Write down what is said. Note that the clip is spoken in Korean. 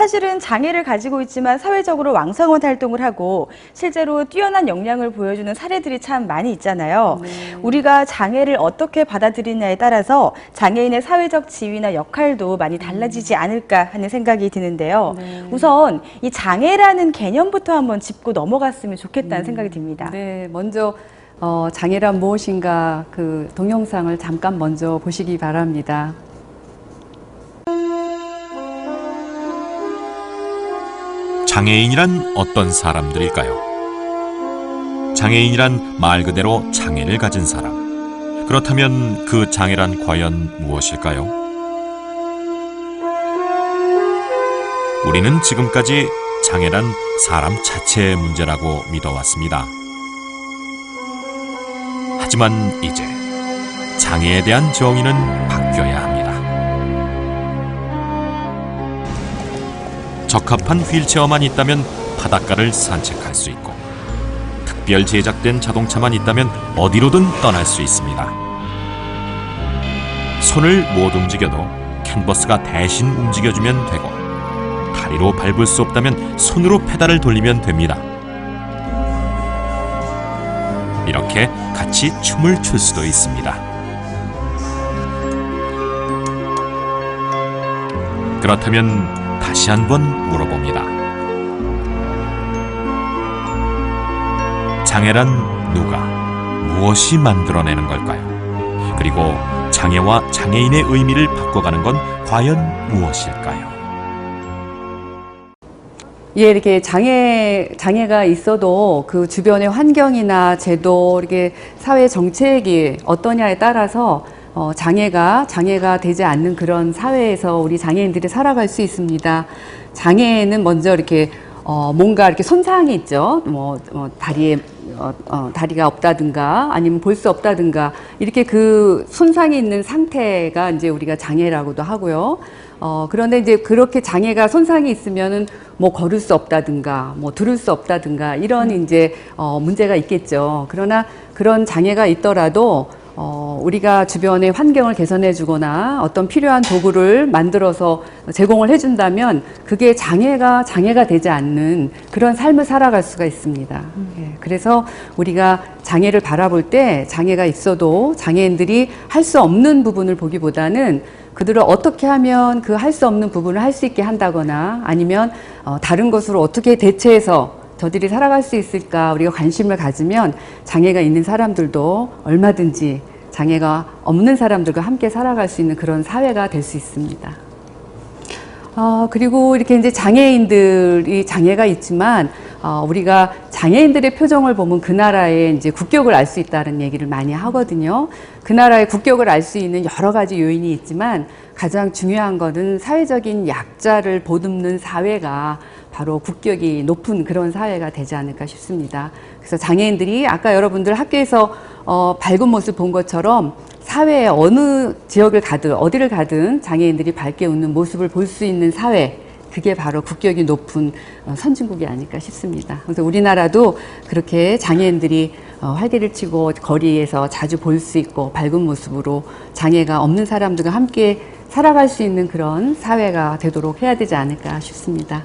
사실은 장애를 가지고 있지만 사회적으로 왕성한 활동을 하고 실제로 뛰어난 역량을 보여주는 사례들이 참 많이 있잖아요. 우리가 장애를 어떻게 받아들이냐에 따라서 장애인의 사회적 지위나 역할도 많이 달라지지 않을까 하는 생각이 드는데요. 우선 이 장애라는 개념부터 한번 짚고 넘어갔으면 좋겠다는 생각이 듭니다. 네, 먼저 장애란 무엇인가 그 동영상을 잠깐 먼저 보시기 바랍니다. 장애인이란 어떤 사람들일까요? 장애인이란 말 그대로 장애를 가진 사람. 그렇다면 그 장애란 과연 무엇일까요? 우리는 지금까지 장애란 사람 자체의 문제라고 믿어왔습니다. 하지만 이제 장애에 대한 정의는 바뀌어야 합니다. 적합한 휠체어만 있다면 바닷가를 산책할 수 있고 특별 제작된 자동차만 있다면 어디로든 떠날 수 있습니다. 손을 못 움직여도 캔버스가 대신 움직여주면 되고 다리로 밟을 수 없다면 손으로 페달을 돌리면 됩니다. 이렇게 같이 춤을 출 수도 있습니다. 그렇다면 다시 한번 물어봅니다. 장애란 누가, 무엇이 만들어내는 걸까요? 그리고 장애와 장애인의 의미를 바꿔가는 건 과연 무엇일까요? 예, 이렇게 장애가 있어도 그 주변의 환경이나 제도, 이렇게 사회 정책이 어떠냐에 따라서 장애가 되지 않는 그런 사회에서 우리 장애인들이 살아갈 수 있습니다. 장애는 먼저 이렇게 뭔가 이렇게 손상이 있죠. 다리에 다리가 없다든가 아니면 볼 수 없다든가 이렇게 그 손상이 있는 상태가 이제 우리가 장애라고도 하고요. 그런데 이제 그렇게 장애가 손상이 있으면은 뭐 걸을 수 없다든가 뭐 들을 수 없다든가 이런 이제 문제가 있겠죠. 그러나 그런 장애가 있더라도 우리가 주변의 환경을 개선해 주거나 어떤 필요한 도구를 만들어서 제공을 해 준다면 그게 장애가 되지 않는 그런 삶을 살아갈 수가 있습니다. 예, 그래서 우리가 장애를 바라볼 때 장애가 있어도 장애인들이 할 수 없는 부분을 보기보다는 그들을 어떻게 하면 그 할 수 없는 부분을 할 수 있게 한다거나 아니면 다른 것으로 어떻게 대체해서 저들이 살아갈 수 있을까 우리가 관심을 가지면 장애가 있는 사람들도 얼마든지 장애가 없는 사람들과 함께 살아갈 수 있는 그런 사회가 될 수 있습니다. 그리고 이렇게 이제 장애인들이 장애가 있지만 우리가 장애인들의 표정을 보면 그 나라의 이제 국격을 알 수 있다는 얘기를 많이 하거든요. 그 나라의 국격을 알 수 있는 여러 가지 요인이 있지만 가장 중요한 것은 사회적인 약자를 보듬는 사회가 바로 국격이 높은 그런 사회가 되지 않을까 싶습니다. 그래서 장애인들이 아까 여러분들 학교에서 밝은 모습 본 것처럼 사회의 어느 지역을 가든 어디를 가든 장애인들이 밝게 웃는 모습을 볼 수 있는 사회, 그게 바로 국격이 높은 선진국이 아닐까 싶습니다. 그래서 우리나라도 그렇게 장애인들이 활기를 치고 거리에서 자주 볼 수 있고 밝은 모습으로 장애가 없는 사람들과 함께 살아갈 수 있는 그런 사회가 되도록 해야 되지 않을까 싶습니다.